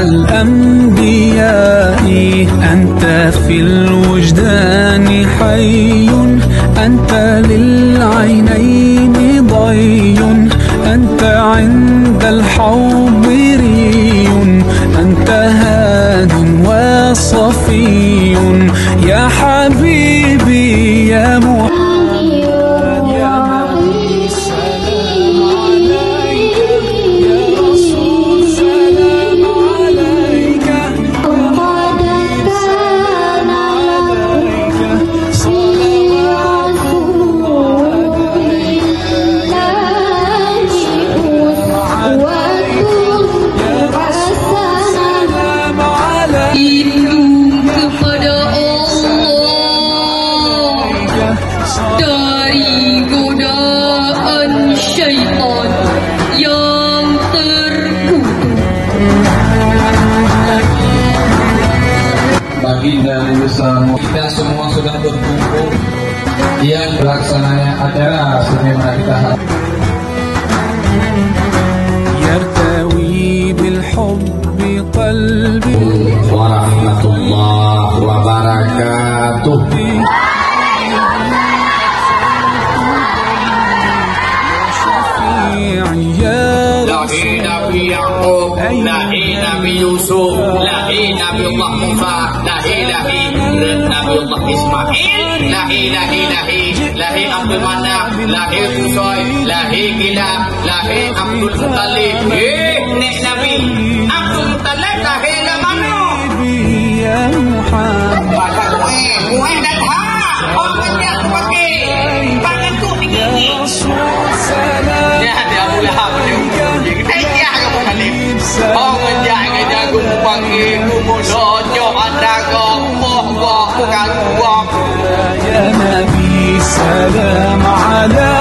الأنبياء أنت في الوجدان حي أنت للعينين ضي أنت عند الحوض ري أنت هاد وصفي يا حبيبي يا محمد يا نبي سلام عليك يا رسول سلام عليك سلام عليك صلوات الله عليك يا رسول سلام عليك dari godaan syaitan yang terkutuk. Baginda Nabi kita semua sudah berkumpul yang pelaksananya acara sebagaimana kita harap. يرتوي بالحب قلبي Warahmatullahi wabarakatuh. Lahir Nabi Yaqub, lahir Nabi Yusuf, lahir Nabi Allah Musa, lahir Nabi Allah Ismail, lahir Abdul Manaf, lahir Qusay, lahir Kilab, lahir Abdul Muttalib. Nek Nabi Abdul Muttalib lahir ke mana? يا محمد Kue dan ha, orang yang pakai panganku ni gigi. Dia ada Abu Lahab ni. Dia kamu kali. Orang yang jago panggil kumodo jo ada gopoh bukan gua. يا نبي سلام عليك